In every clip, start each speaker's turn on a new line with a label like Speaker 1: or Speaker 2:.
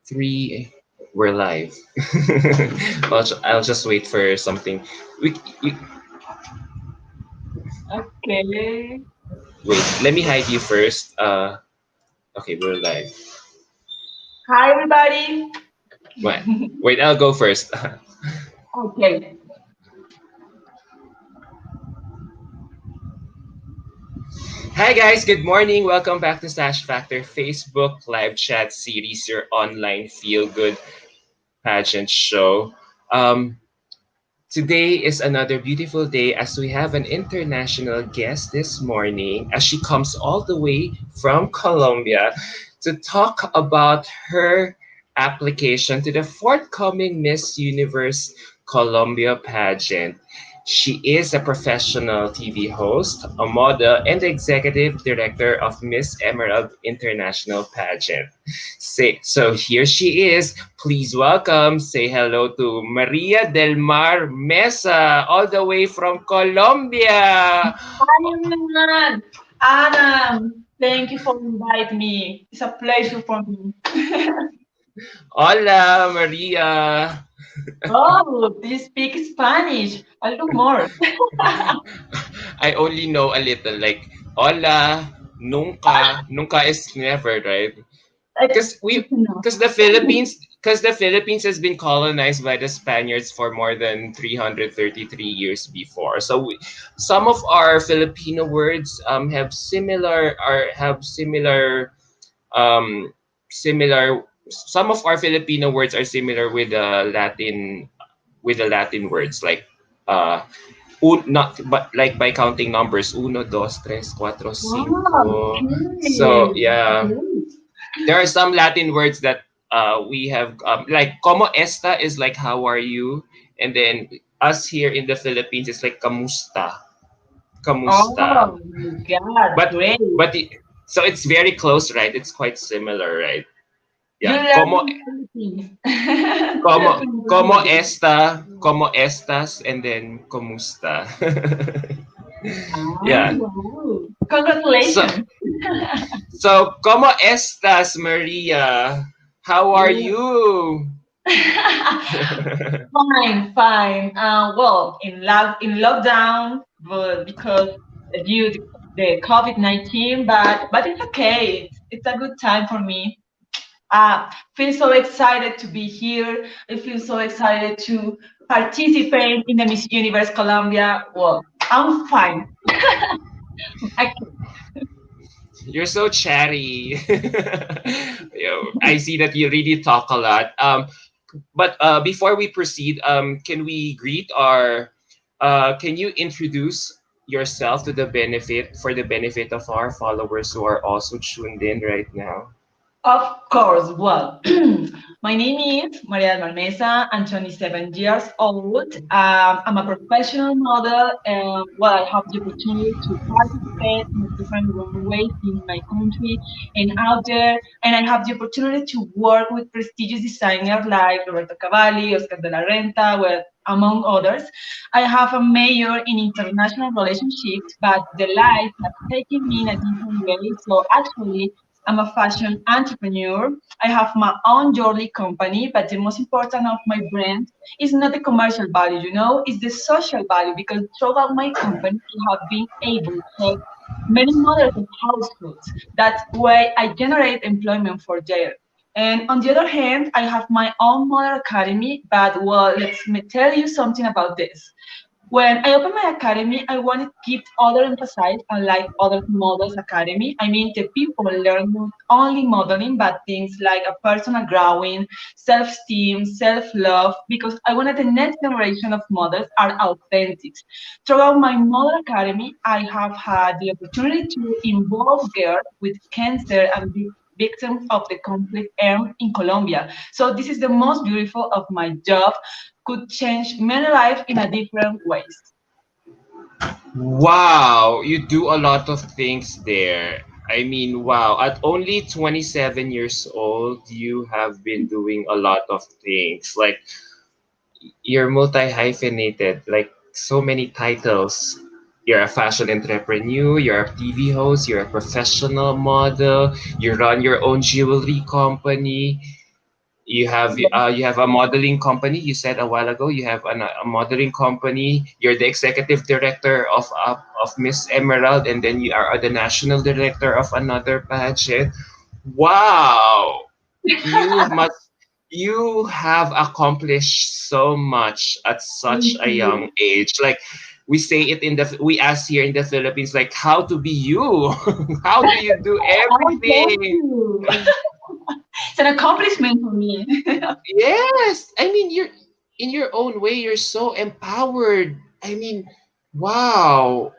Speaker 1: Three, we're live. I'll just wait for something. We, we,
Speaker 2: Okay.
Speaker 1: wait, let me hide you first. Okay, we're live.
Speaker 2: Hi, everybody.
Speaker 1: Wait, wait, I'll go first.
Speaker 2: Okay.
Speaker 1: Hi guys, good morning. Welcome back to Sash Factor Facebook live chat series, your online feel good pageant show. Um, Today is another beautiful day as we have an international guest this morning as she comes all the way from Colombia to talk about her application to the forthcoming Miss Universe Colombia pageant. She is a professional TV host, a model, and the executive director of Miss Emerald International Pageant. So here she is. Please welcome, say hello to Maria del Mar Mesa, all the way from Colombia.
Speaker 2: Hi, everyone. Anna, thank you for inviting me. It's a pleasure for me.
Speaker 1: Hola, Maria.
Speaker 2: Oh, do you speak Spanish? A little more.
Speaker 1: I only know a little, like hola, nunca. Nunca is never, right? because
Speaker 2: Good
Speaker 1: we
Speaker 2: to know.
Speaker 1: because the Philippines has been colonized by the Spaniards for more than 333 years before. So some of our Filipino words have um similar some of our Filipino words are similar with the Latin words like uh not but like by counting numbers uno, dos, tres, cuatro,
Speaker 2: Wow,
Speaker 1: cinco. So
Speaker 2: okay.
Speaker 1: yeah,
Speaker 2: Great.
Speaker 1: there are some Latin words that we have like como esta is like how are you, and then us here in the Philippines is like kamusta, kamusta.
Speaker 2: Oh, my God,
Speaker 1: But
Speaker 2: great.
Speaker 1: so it's very close, right? It's quite similar, right?
Speaker 2: You
Speaker 1: Yeah,
Speaker 2: learn in Philippines. Philippine
Speaker 1: como
Speaker 2: language.
Speaker 1: esta, como estas, and then kamusta.
Speaker 2: Ah,
Speaker 1: Yeah.
Speaker 2: wow.
Speaker 1: So
Speaker 2: Congratulations.
Speaker 1: como estas, Maria? How are
Speaker 2: Yeah.
Speaker 1: you?
Speaker 2: Fine, fine. Well, in lockdown, but because due to the COVID-19, but it's okay. It's a good time for me. Feel so excited to be here. I feel so excited to participate in the Miss Universe Colombia. Well, I'm fine. I,
Speaker 1: You're so chatty. I see that you really talk a lot. But before we proceed, can we greet our? Can you introduce yourself to the benefit of our followers who are also tuned in right now?
Speaker 2: Of course. Well, my name is Maria del Mesa. I'm 27 years old. I'm a professional model. Well, I have the opportunity to participate in different runways in my country and out there. And I have the opportunity to work with prestigious designers like Roberto Cavalli, Oscar de la Renta, well, among others. I have a major in international relationships, but the life has taken me in a different way. So actually, I'm a fashion entrepreneur. I have my own jewelry company, but the most important of my brand is not the commercial value, it's the social value because throughout my company, I have been able to help many mothers and households. That's why I generate employment for there. And on the other hand, I have my own model academy, but well, let me tell you something about this. When I opened my academy, I wanted to give other emphasis, unlike other models academy. I mean, the people learn not only modeling, but things like a personal growing, self-esteem, self-love, because I wanted the next generation of models are authentic. Throughout my model academy, I have had the opportunity to involve girls with cancer and be victims of the conflict in Colombia. So this is the most beautiful of my job could change many lives in a different ways.
Speaker 1: Wow, you do a lot of things there. I mean, wow, at only 27 years old, you have been doing a lot of things. Like, you're multi hyphenated, like, so many titles. You're a fashion entrepreneur, you're a TV host, you're a professional model, you run your own jewelry company. you have a modeling company. You said a while ago you have a modeling company. You're the executive director of Miss Emerald, and then you are the national director of another pageant. Wow, you must you have accomplished so much at such
Speaker 2: Thank
Speaker 1: a young
Speaker 2: you.
Speaker 1: age. Like we ask here in the Philippines, like how to be you. How do you do
Speaker 2: Oh, thank
Speaker 1: everything?
Speaker 2: you. It's an accomplishment for me.
Speaker 1: Yes, I mean you're in your own way. You're so empowered. I mean, wow,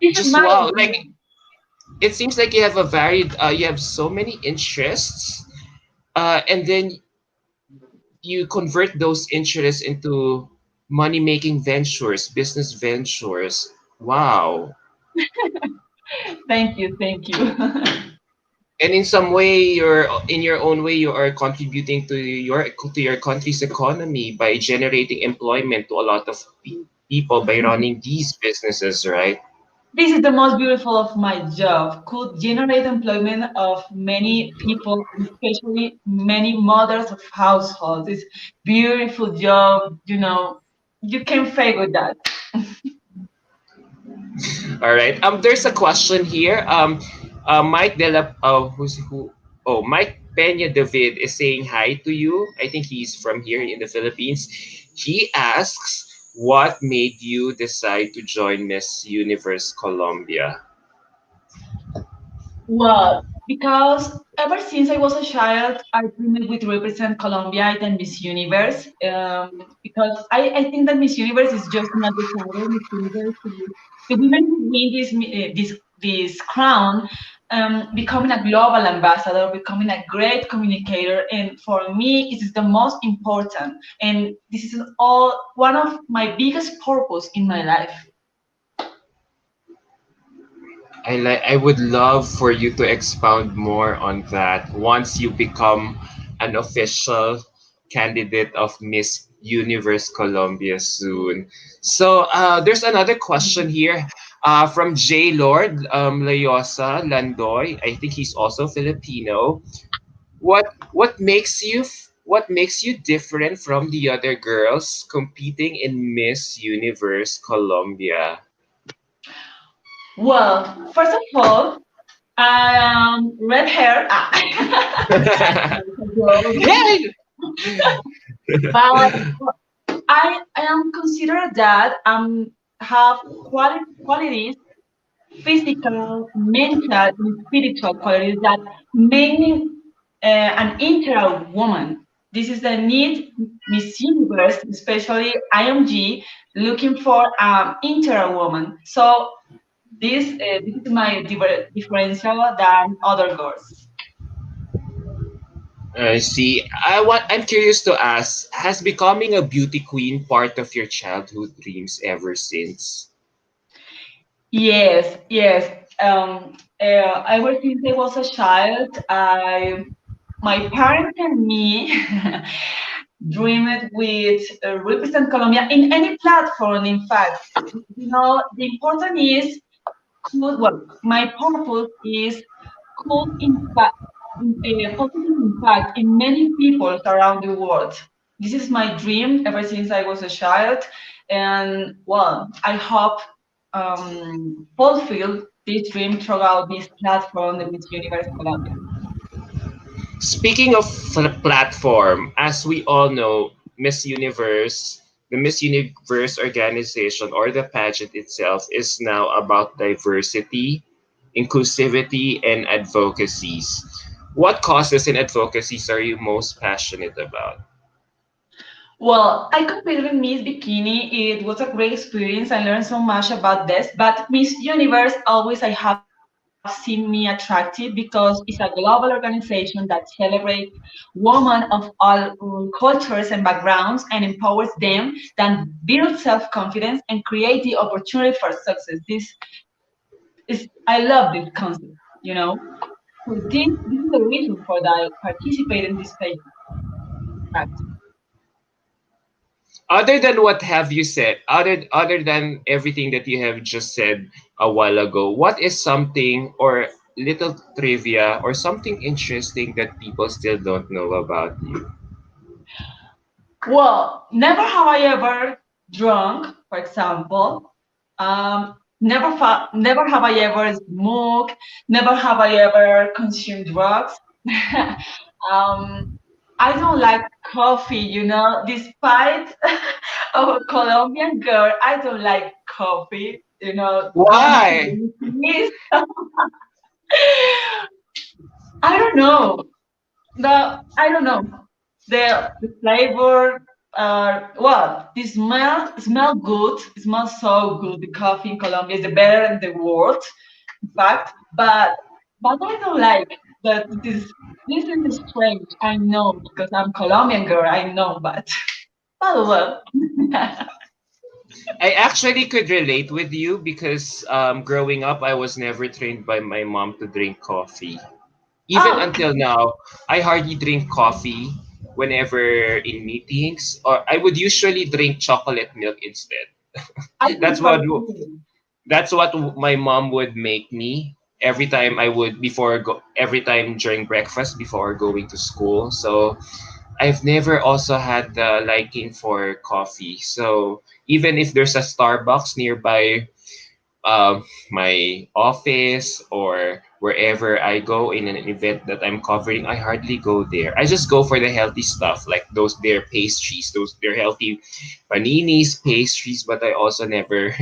Speaker 2: This is
Speaker 1: just
Speaker 2: my
Speaker 1: wow. Like
Speaker 2: idea.
Speaker 1: it seems like you have a varied. You have so many interests, and then you convert those interests into money making ventures, business ventures. Wow.
Speaker 2: Thank you. Thank you.
Speaker 1: And in some way, you're in your own way, you are contributing to your country's economy by generating employment to a lot of people by running these businesses, right?
Speaker 2: This is the most beautiful of my job. Could generate employment of many people, especially many mothers of households. It's beautiful job. You can fake with that.
Speaker 1: All right. There's a question here. Mike Dela, who's who? Oh, Mike Peña David is saying hi to you. I think he's from here in the Philippines. He asks, "What made you decide to join Miss Universe Colombia?"
Speaker 2: Well, because ever since I was a child, I dreamed with represent Colombia and Miss Universe. Because I think that Miss Universe is just not the title. Miss Universe, the women who win this crown, becoming a global ambassador, becoming a great communicator, and for me, it is the most important. And this is all one of my biggest purpose in my life.
Speaker 1: I would love for you to expound more on that once you become an official candidate of Miss Universe Colombia soon. So there's another question here from J Lord Layosa Landoy. I think he's also Filipino. What makes you different from the other girls competing in Miss Universe Colombia?
Speaker 2: Well, first of all, red hair. That's a joke.
Speaker 1: Yeah.
Speaker 2: But I am considered that have qualities, physical, mental, and spiritual qualities that make me an integral woman. This is the need Miss Universe, especially IMG, looking for an integral woman. So this is my differential than other girls.
Speaker 1: I see. I'm curious to ask, has becoming a beauty queen part of your childhood dreams ever since?
Speaker 2: Yes, yes. Ever since I was a child, my parents and me dreamed with represent Colombia in any platform. In fact, the important is my purpose is could impact, a positive impact in many people around the world. This is my dream ever since I was a child, and well, I hope fulfill this dream throughout this platform, the Miss Universe Colombia.
Speaker 1: Speaking of platform, as we all know, Miss Universe, the Miss Universe organization or the pageant itself is now about diversity, inclusivity, and advocacies. What causes and advocacies are you most passionate about?
Speaker 2: Well, I competed in Miss Bikini. It was a great experience. I learned so much about this. But Miss Universe, always I have seen me attractive because it's a global organization that celebrates women of all cultures and backgrounds and empowers them, that builds self-confidence and create the opportunity for success. This is I love this concept. So this is the reason for that I participate in this pageant.
Speaker 1: Other than what have you said, other than everything that you have just said a while ago, what is something or little trivia or something interesting that people still don't know about you?
Speaker 2: Well, never have I ever drunk, for example. Never have I ever smoked. Never have I ever consumed drugs. um, I don't like coffee, despite of a Colombian girl, I don't like coffee, don't
Speaker 1: Why?
Speaker 2: please. I don't know. I don't know. The flavor well, the smell good. It smells so good. The coffee in Colombia is the better in the world, in fact. But I don't like that this is strange. I know because I'm Colombian girl, I know, but well.
Speaker 1: I actually could relate with you because growing up, I was never trained by my mom to drink coffee. Even
Speaker 2: Oh,
Speaker 1: until now, I hardly drink coffee whenever in meetings, or I would usually drink chocolate milk instead.
Speaker 2: I
Speaker 1: That's
Speaker 2: prefer
Speaker 1: what
Speaker 2: tea.
Speaker 1: that's what my mom would make me every time I would before go every time during breakfast before going to school. So I've never also had the liking for coffee. So even if there's a Starbucks nearby my office or wherever I go in an event that I'm covering, I hardly go there. I just go for the healthy stuff, like those their pastries, those their healthy paninis, pastries. But I also never,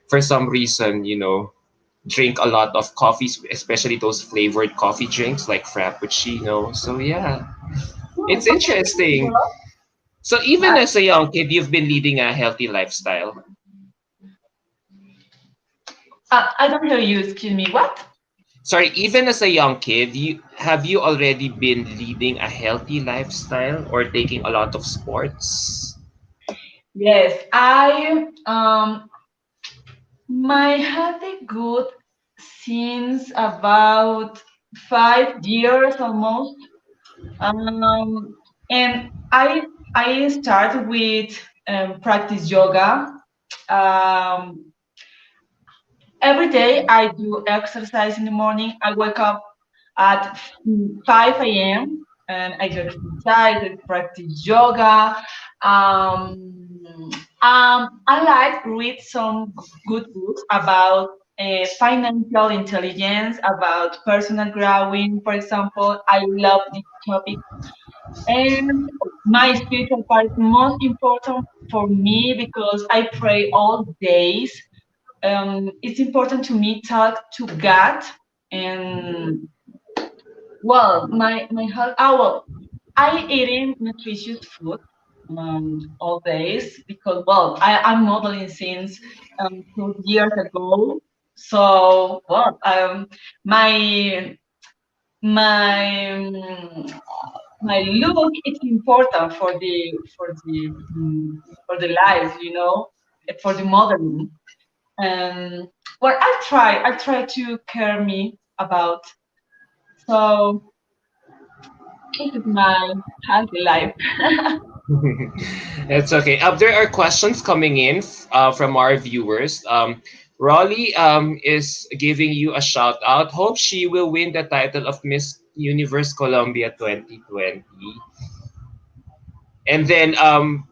Speaker 1: for some reason, drink a lot of coffees, especially those flavored coffee drinks like Frappuccino. So yeah, it's
Speaker 2: But I
Speaker 1: interesting.
Speaker 2: remember,
Speaker 1: So even
Speaker 2: uh,
Speaker 1: as a young kid, you've been leading a healthy lifestyle.
Speaker 2: I don't hear you. Excuse me. What?
Speaker 1: Sorry, even as a young kid, you already been leading a healthy lifestyle or taking a lot of sports?
Speaker 2: Yes, I my healthy good since about 5 years almost. Um, and I started with practice yoga. Um, every day I do exercise in the morning. I wake up at 5 a.m. and I do exercise, I practice yoga. I like read some good books about financial intelligence, about personal growing, for example. I love this topic. And my spiritual part is most important for me because I pray all days. It's important to me talk to God and my health. Oh, well, I eating nutritious food all days because I'm modeling since 2 years ago. So my my my look is important for the life, for the modeling. Um, I try to care me about. So this is my healthy life.
Speaker 1: It's okay. There are questions coming in from our viewers. Raleigh is giving you a shout out. Hope she will win the title of Miss Universe Colombia 2020. And then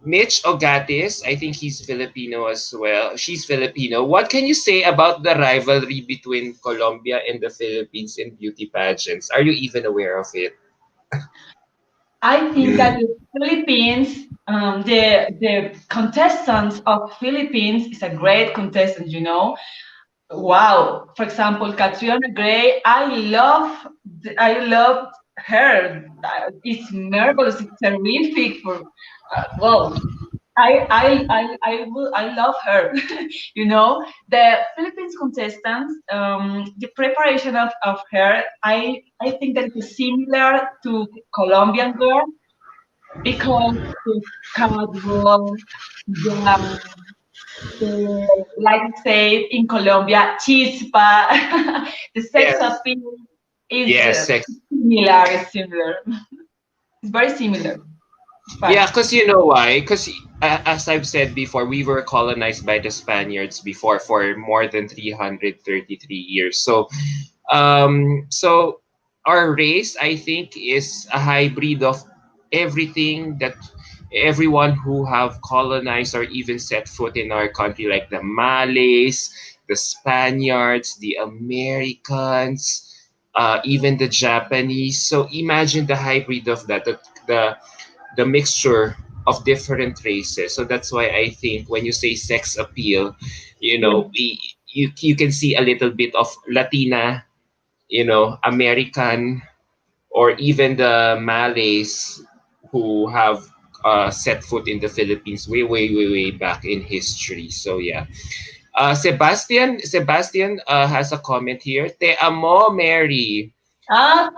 Speaker 1: Mitch Ogatis, I think he's Filipino as well. She's Filipino. What can you say about the rivalry between Colombia and the Philippines in beauty pageants? Are you even aware of it?
Speaker 2: I think that the Philippines, the contestants of Philippines is a great contestant. Wow. For example, Catriona Gray, I love her. It's marvelous. It's terrific. I love her. The Philippines contestants, the preparation of her, I think that it's similar to Colombian girl because the catwalk, the like I say in Colombia, chispa, the sex
Speaker 1: Yes.
Speaker 2: appeal is
Speaker 1: Yes, sex.
Speaker 2: similar. It's similar. It's very similar. In
Speaker 1: Yeah,
Speaker 2: fact,
Speaker 1: because you know why? Because as I've said before, we were colonized by the Spaniards before for more than 333 years. So our race, I think, is a hybrid of everything that everyone who have colonized or even set foot in our country, like the Malays, the Spaniards, the Americans, even the Japanese. So imagine the hybrid of that, the mixture of different races. So that's why I think when you say sex appeal, you can see a little bit of Latina, American, or even the Malays who have set foot in the Philippines way, way, way, way back in history. So yeah. Sebastian has a comment here. Te amo, Mary.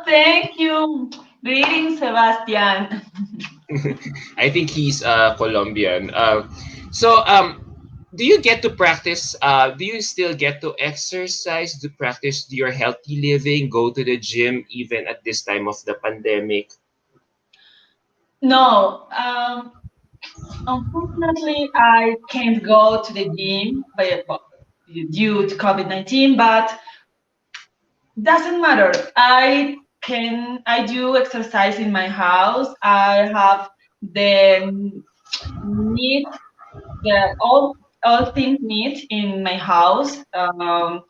Speaker 2: Thank you. Greetings, Sebastian.
Speaker 1: I think he's Colombian. So, do you get to practice? Do you still get to exercise, to practice your healthy living, go to the gym even at this time of the pandemic?
Speaker 2: No, unfortunately, I can't go to the gym due to COVID-19, but doesn't matter. I do exercise in my house. I have the need the all things need in my house. Well,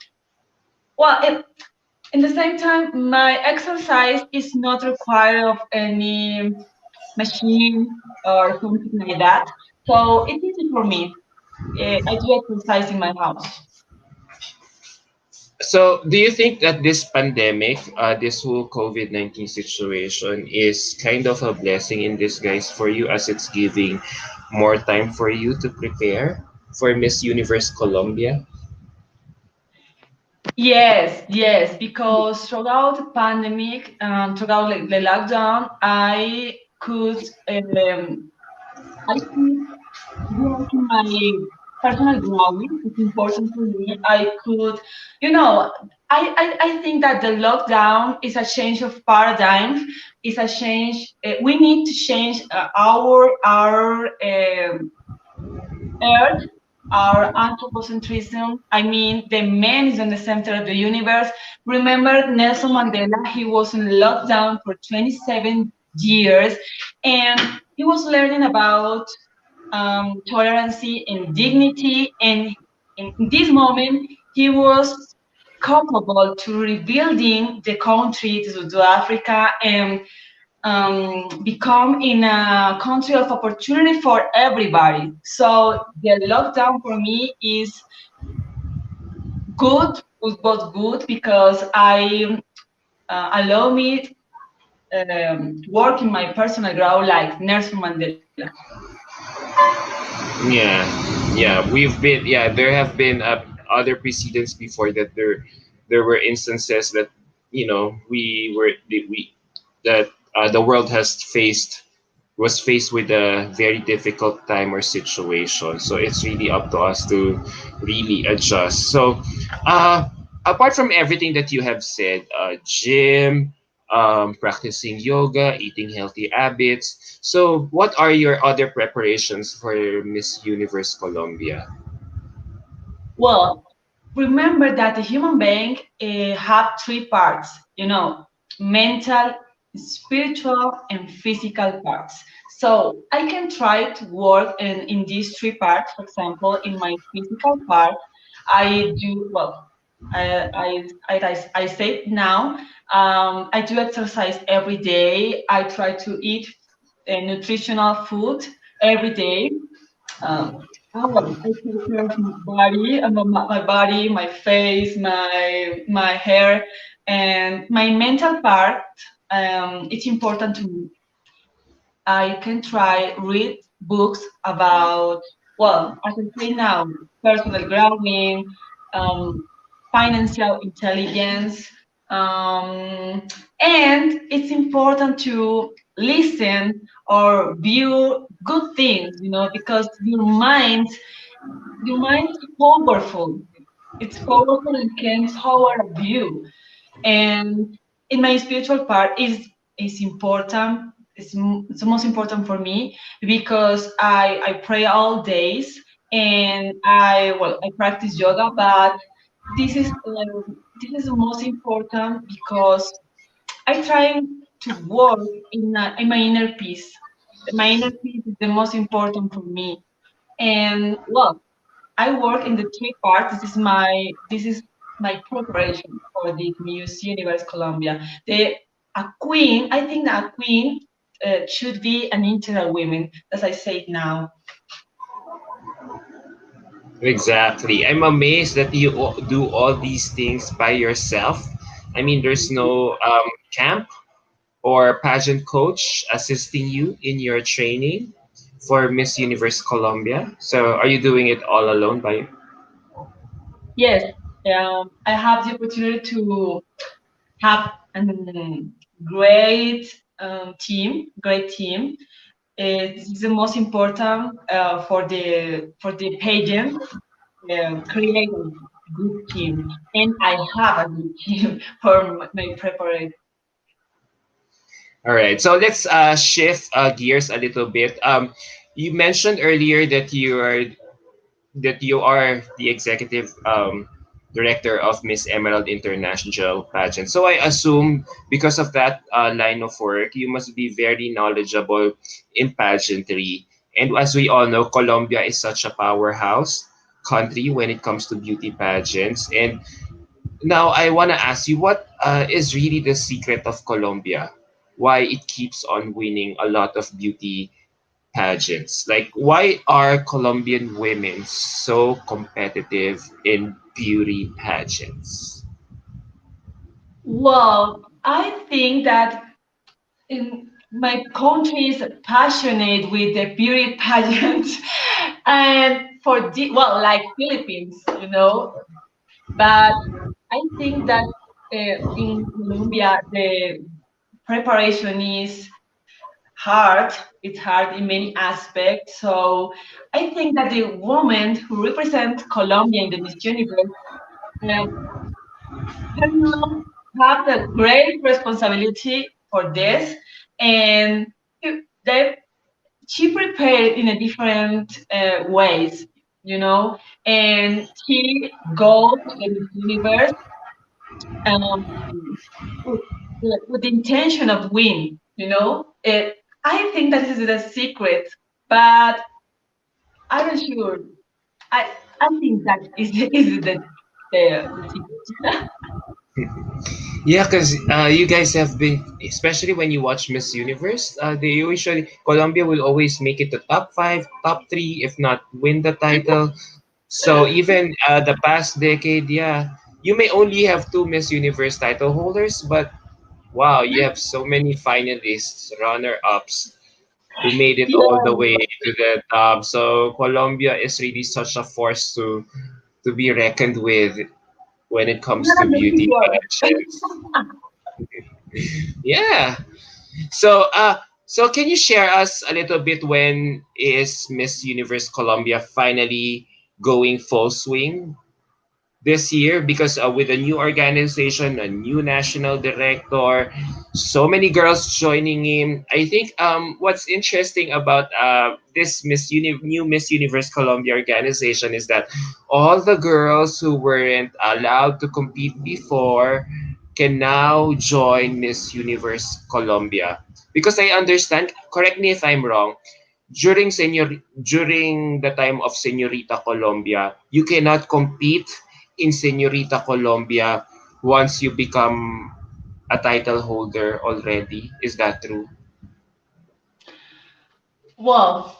Speaker 2: in the same time, my exercise is not required of any machine or something like that. So it's easy for me. I do exercise in my house.
Speaker 1: So, do you think that this pandemic, this whole COVID-19 situation, is kind of a blessing in disguise for you as it's giving more time for you to prepare for Miss Universe Colombia?
Speaker 2: Yes, yes, because throughout the pandemic, throughout the lockdown, I could work in my personal growing. It's important for me. I think that the lockdown is a change of paradigm. It's a change. We need to change our Earth, our anthropocentrism. I mean, the man is in the center of the universe. Remember Nelson Mandela? He was in lockdown for 27 years, and he was learning about tolerance and dignity. And in this moment, he was capable to rebuilding the country to South Africa and become in a country of opportunity for everybody. So the lockdown for me is good, was both good because I allow me work in my personal growth like Nelson Mandela.
Speaker 1: Yeah, yeah, there have been other precedents before that there were instances that we that the world was faced with a very difficult time or situation. So it's really up to us to really adjust. So, uh, apart from everything that you have said, gym, practicing yoga, eating healthy habits. So, what are your other preparations for Miss Universe Colombia?
Speaker 2: Well, remember that the human being have three parts, mental, spiritual, and physical parts. So I can try to work in these three parts. For example, in my physical part, I do, well, I say now, I do exercise every day. I try to eat nutritional food every day. I take care of my body, my body, my face, my hair, and my mental part. It's important to me. I can try read books about, well, as I say now, personal growing, um, financial intelligence, and it's important to listen or view good things, because your mind is powerful. It's powerful and can power you. And in my spiritual part is important. It's the most important for me because I pray all days and I practice yoga, but this is the most important because I try to work in my inner peace. My inner peace is the most important for me. And well, I work in the three parts. This is my preparation for this Miss Universe Colombia. The a queen, I think that a queen should be an integral woman, as I say now.
Speaker 1: Exactly. I'm amazed that you do all these things by yourself. I mean, there's no camp or pageant coach assisting you in your training for Miss Universe Colombia. So, are you doing it all alone by?
Speaker 2: Yes, I have the opportunity to have a great great team. This is the most important for the pageant. Create a good team, and I have a good team for my preparation.
Speaker 1: All right. So let's shift gears a little bit. You mentioned earlier that you are the executive director of Miss Emerald International Pageant. So I assume because of that line of work, you must be very knowledgeable in pageantry. And as we all know, Colombia is such a powerhouse country when it comes to beauty pageants. And now I want to ask you, what is really the secret of Colombia? Why it keeps on winning a lot of beauty pageants? Like, why are Colombian women so competitive in beauty pageants?
Speaker 2: Well, I think that in my country is passionate with the beauty pageants, and like Philippines, But I think that in Colombia the preparation is hard. It's hard in many aspects. So I think that the woman who represents Colombia in the Miss Universe um, cannot have the great responsibility for this, and they, she prepared in a different ways, and she goes to the Miss Universe um, with, with the intention of win. I think that is the secret, but I'm not sure. I I think that is the secret.
Speaker 1: Yeah, because you guys have been, especially when you watch Miss Universe, they usually, Colombia will always make it to top five, top three, if not win the title. So even the past decade, yeah, you may only have two Miss Universe title holders, but wow, you have so many finalists, runner-ups who made it all the
Speaker 2: Yeah,
Speaker 1: way to the top. So Colombia is really such a force to be reckoned with when it comes
Speaker 2: yeah,
Speaker 1: to
Speaker 2: the
Speaker 1: beauty
Speaker 2: sure.
Speaker 1: pageants. Yeah. So can you share us a little bit, when is Miss Universe Colombia finally going full swing this year? Because with a new organization, a new national director, so many girls joining in. I think what's interesting about this new Miss Universe Colombia organization is that all the girls who weren't allowed to compete before can now join Miss Universe Colombia. Because I understand, correct me if I'm wrong, during the time of Senorita Colombia, you cannot compete in Senorita Colombia once you become a title holder already. Is that true?
Speaker 2: Well,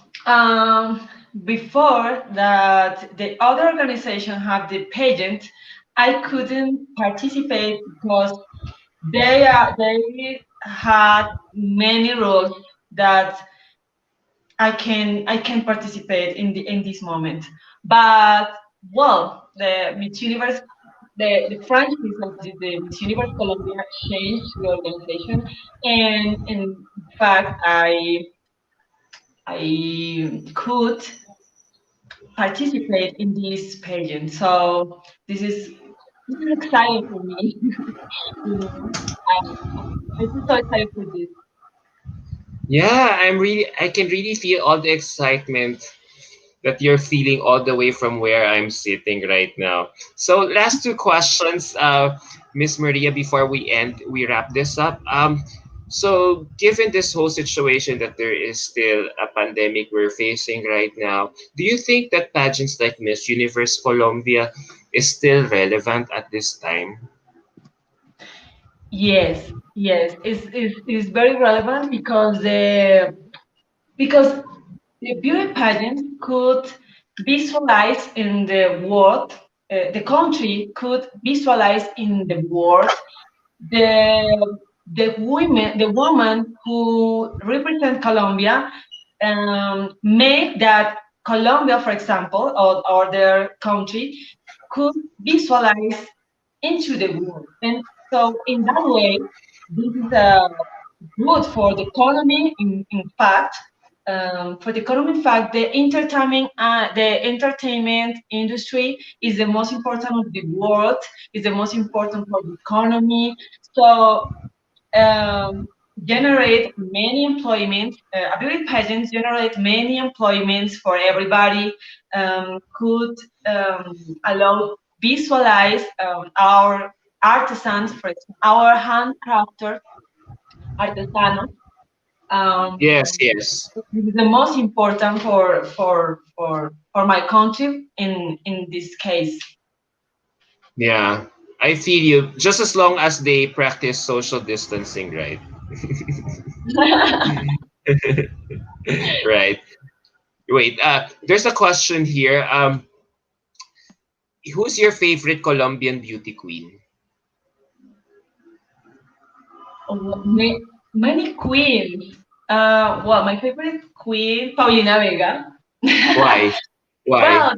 Speaker 2: before that, the other organization have the pageant. I couldn't participate because they had many rules that I can participate in this moment. But well, the Miss Universe, the franchise of the Miss Universe Colombia changed the organization, and in fact, I could participate in this pageant. So this is exciting for me. you know, I'm so excited for this.
Speaker 1: Yeah, I can really feel all the excitement that you're feeling all the way from where I'm sitting right now. So last two questions, Miss Maria, before we wrap this up. So, given this whole situation that there is still a pandemic we're facing right now, do you think that pageants like Miss Universe Colombia is still relevant at this time?
Speaker 2: Yes, yes, it's very relevant because the beauty pageant could visualize in the world, the country could visualize in the world the the woman who represent Colombia, make that Colombia, for example, or their country, could visualize into the world. And so, in that way, this is good for the economy. In fact, for the economy, in fact, the entertainment industry is the most important of the world. Is the most important for the economy. So um, generate many employment. Beauty pageants generate many employments for everybody. Could allow visualize our artisans, for example, our handcrafter artesanos.
Speaker 1: Yes,
Speaker 2: Um,
Speaker 1: yes.
Speaker 2: this is the most important for my country in this case.
Speaker 1: Yeah. I feel you. Just as long as they practice social distancing, right? Right. Wait, there's a question here. Who's your favorite Colombian beauty queen?
Speaker 2: Many queens. Well, my favorite queen, Paulina Vega.
Speaker 1: Why? Why?
Speaker 2: Well,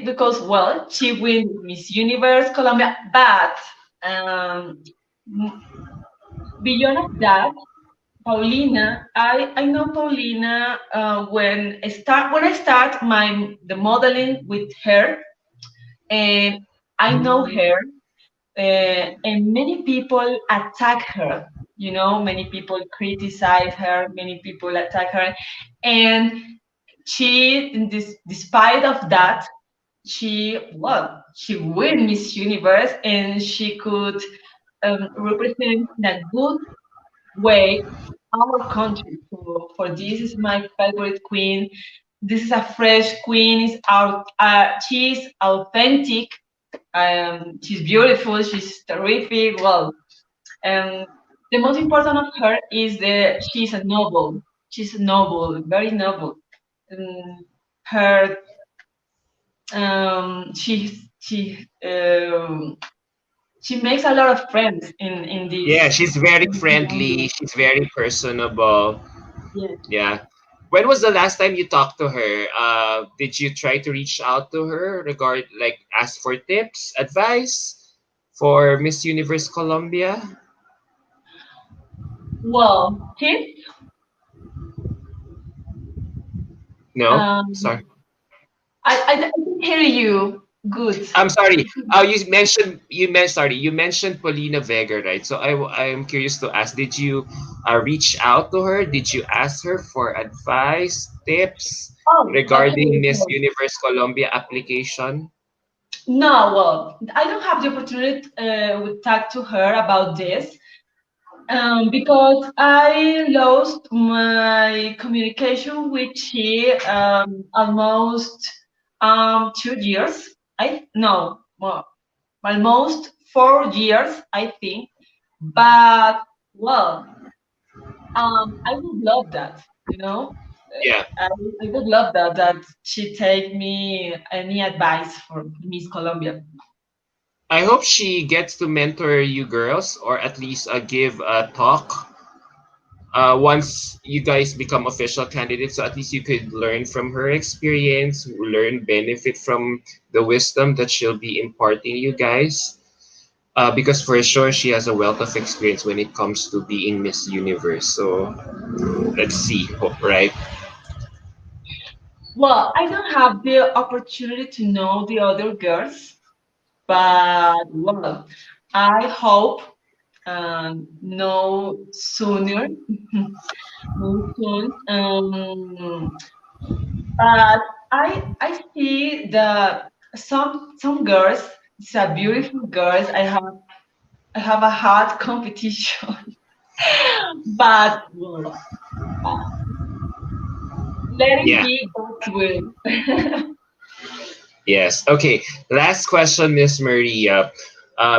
Speaker 2: because well, she win Miss Universe Colombia, but m- beyond of that, Paulina, I know Paulina when I start my the modeling with her, and I know her, and many people attack her. You know, many people criticize her, many people attack her, and despite of that, she win Miss Universe, and she could represent in a good way our country. So for this is my favorite queen. This is a fresh queen. She's authentic. She's beautiful. She's terrific. Well, um, the most important of her is that she's a noble. She's a noble, very noble. Um, her, she makes a lot of friends in
Speaker 1: Yeah,
Speaker 2: this.
Speaker 1: she's very
Speaker 2: In
Speaker 1: friendly.
Speaker 2: Colombia.
Speaker 1: She's very personable.
Speaker 2: Yes.
Speaker 1: Yeah. When was the last time you talked to her? Did you try to reach out to her like ask for tips, advice for Miss Universe Colombia?
Speaker 2: Well, tips.
Speaker 1: No?
Speaker 2: Um,
Speaker 1: Sorry.
Speaker 2: I didn't hear you good.
Speaker 1: I'm sorry. You mentioned Paulina Vega, right? So I'm curious to ask, did you reach out to her? Did you ask her for advice, tips
Speaker 2: Oh,
Speaker 1: regarding
Speaker 2: okay.
Speaker 1: Miss
Speaker 2: So,
Speaker 1: Universe Colombia application?
Speaker 2: no, well, I don't have the opportunity to talk to her about this because I lost my communication with she almost 2 years. I no, well, almost 4 years, I think. But well, I would love that, you know.
Speaker 1: Yeah.
Speaker 2: I would love that she take me any advice for Miss Colombia.
Speaker 1: I hope she gets to mentor you girls or at least give a talk once you guys become official candidates. So at least you could learn from her experience, learn, benefit from the wisdom that she'll be imparting you guys. Because for sure she has a wealth of experience when it comes to being Miss Universe. So let's see, right?
Speaker 2: Well, I don't have the opportunity to know the other girls, but well, I hope know sooner, know soon. But I see the some girls, it's a beautiful girls. I have a hard competition. But well, let it
Speaker 1: Yeah.
Speaker 2: be God's will.
Speaker 1: Yes. Okay. Last question, Miss Maria.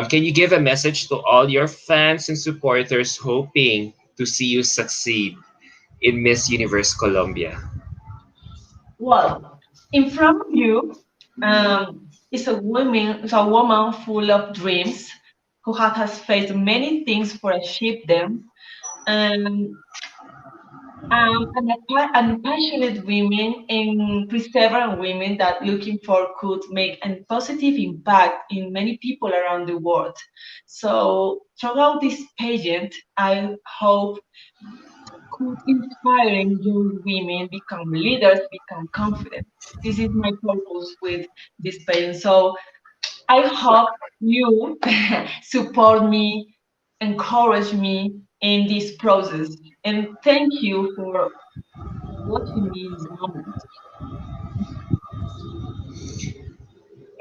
Speaker 1: Can you give a message to all your fans and supporters hoping to see you succeed in Miss Universe Colombia?
Speaker 2: Well, in front of you is a woman full of dreams who has faced many things for achieve them, and and passionate women and perseverant women that looking for could make a positive impact in many people around the world. So throughout this pageant, I hope could inspiring young women become leaders, become confident. This is my purpose with this pageant. So I hope you support me, encourage me in this process, and thank you for watching me in this moment.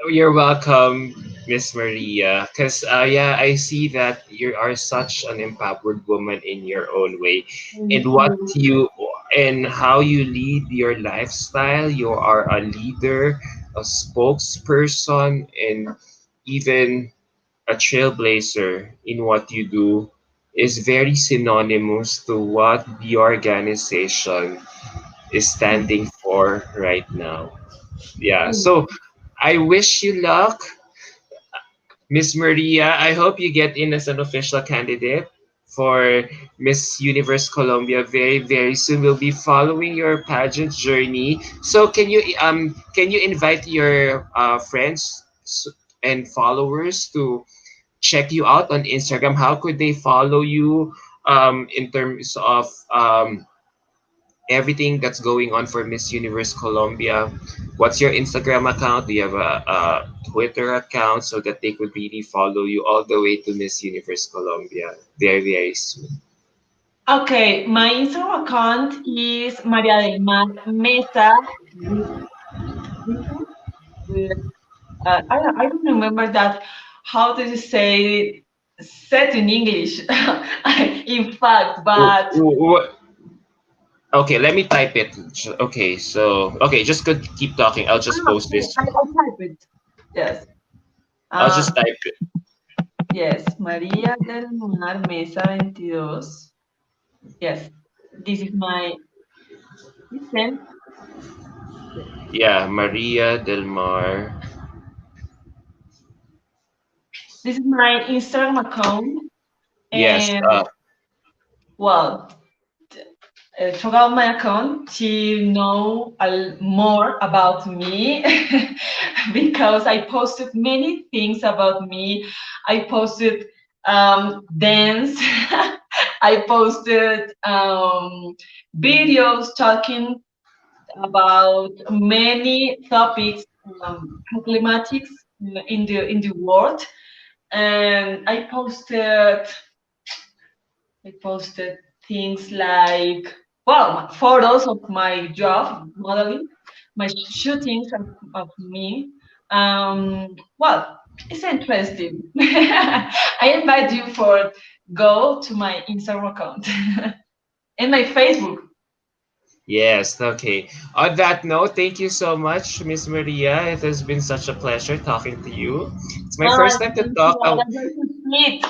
Speaker 1: You're welcome, Miss Maria. Because yeah, I see that you are such an empowered woman in your own way,
Speaker 2: Thank
Speaker 1: and what
Speaker 2: you.
Speaker 1: you and how you lead your lifestyle. You are a leader, a spokesperson, and even a trailblazer in what you do is very synonymous to what the organization is standing for right now. Yeah,
Speaker 2: Thank
Speaker 1: so I wish you luck, Miss Maria. I hope you get in as an official candidate for Miss Universe Colombia very very soon. We'll be following your pageant journey. So can you invite your friends and followers to check you out on Instagram? How could they follow you in terms of everything that's going on for Miss Universe Colombia? What's your Instagram account? Do you have a Twitter account so that they could really follow you all the way to Miss Universe Colombia very, very soon?
Speaker 2: Okay, my Instagram account is Maria del Mar Meza with, with I don't remember that. How do you say set in English? In fact, but
Speaker 1: Okay, let me type it. Okay, so okay, just could keep talking. I'll just post
Speaker 2: okay,
Speaker 1: this.
Speaker 2: I'll type it. Yes.
Speaker 1: I'll
Speaker 2: Uh,
Speaker 1: just type it.
Speaker 2: yes, María del Mar Mesa 22. Yes, this is my listen.
Speaker 1: Yeah, Maria Del Mar.
Speaker 2: This is my Instagram account,
Speaker 1: Yes.
Speaker 2: and well, check out my account to know more about me because I posted many things about me. I posted dance. I posted videos talking about many topics, problematics in the world, and I posted things like, well, photos of my job modeling, my shootings of me. Well, it's interesting. I invite you for go to my Instagram account and my Facebook.
Speaker 1: Yes, okay. On that note, thank you so much, Miss Maria. It has been such a pleasure talking to you. It's my
Speaker 2: Ah,
Speaker 1: first time to
Speaker 2: thank
Speaker 1: talk.
Speaker 2: you. That's very sweet.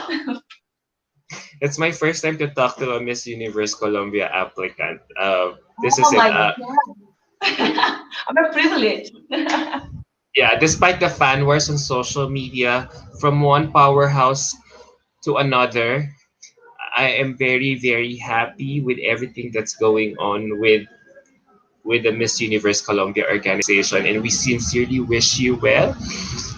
Speaker 1: It's my first time to talk to a Miss Universe Colombia applicant. This
Speaker 2: Oh
Speaker 1: is it.
Speaker 2: my God. I'm a privilege.
Speaker 1: Yeah, despite the fan wars on social media, from one powerhouse to another, I am very, very happy with everything that's going on with the Miss Universe Colombia organization, and we sincerely wish you well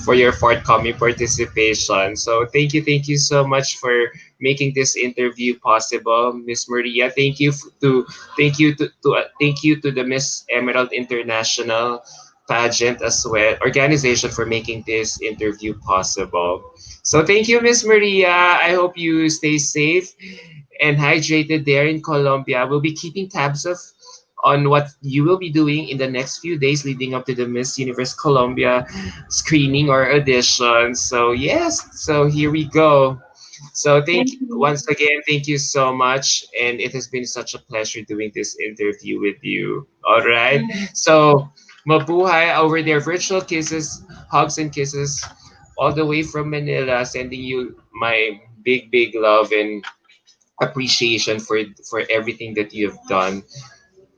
Speaker 1: for your forthcoming participation. So thank you so much for making this interview possible, Miss Maria. Thank you to the Miss Emerald International pageant as well organization for making this interview possible. So thank you, Miss Maria. I hope you stay safe and hydrated there in Colombia. We'll be keeping tabs of on what you will be doing in the next few days leading up to the Miss Universe Colombia screening or audition. So yes, so here we go. So
Speaker 2: Thank
Speaker 1: once
Speaker 2: you.
Speaker 1: again, thank you so much, and it has been such a pleasure doing this interview with you. All right, so mabuhay over there, virtual kisses, hugs and kisses, all the way from Manila, sending you my big love and appreciation for everything that you have done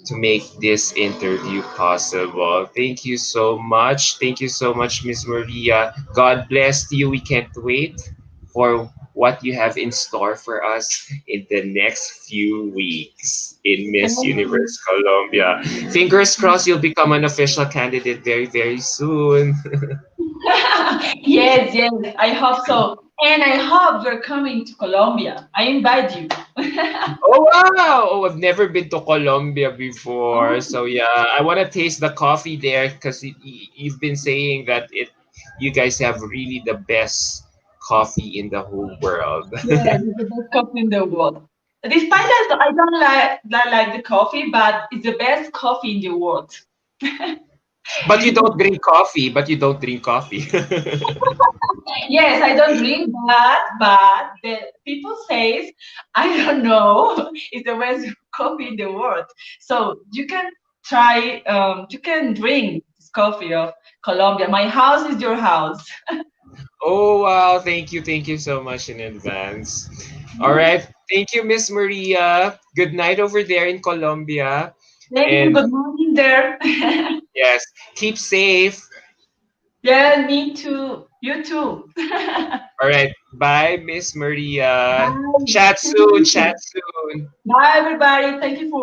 Speaker 1: to make this interview possible. Thank you so much. Thank you so much, Miss Maria. God bless you. We can't wait for what you have in store for us in the next few weeks in Miss
Speaker 2: Thank you.
Speaker 1: Universe Colombia. Fingers crossed you'll become an official candidate very soon.
Speaker 2: Yes, yes, I hope so. And I hope you're coming to Colombia. I invite you.
Speaker 1: Oh wow! Oh, I've never been to Colombia before,
Speaker 2: Oh,
Speaker 1: so yeah, I want to taste the coffee there because you've been saying that you guys have really the best coffee in the whole world.
Speaker 2: yeah, it's the best coffee in the world. Despite that, I don't like the coffee, but it's the best coffee in the world.
Speaker 1: But you don't drink coffee. But you don't drink coffee.
Speaker 2: Yes, I don't drink that, but the people says I don't know it's the best coffee in the world. So you can try, you can drink this coffee of Colombia. My house is your house.
Speaker 1: Oh wow! Thank you so much in advance. All right, thank you, Miss Maria. Good night over there in Colombia,
Speaker 2: Thank you.
Speaker 1: and
Speaker 2: Good morning there.
Speaker 1: yes, keep safe.
Speaker 2: Yeah, me too. You too.
Speaker 1: All right. Bye, Miss Maria.
Speaker 2: Bye.
Speaker 1: Chat
Speaker 2: Thank
Speaker 1: soon. Chat
Speaker 2: you.
Speaker 1: soon.
Speaker 2: Bye, everybody. Thank you for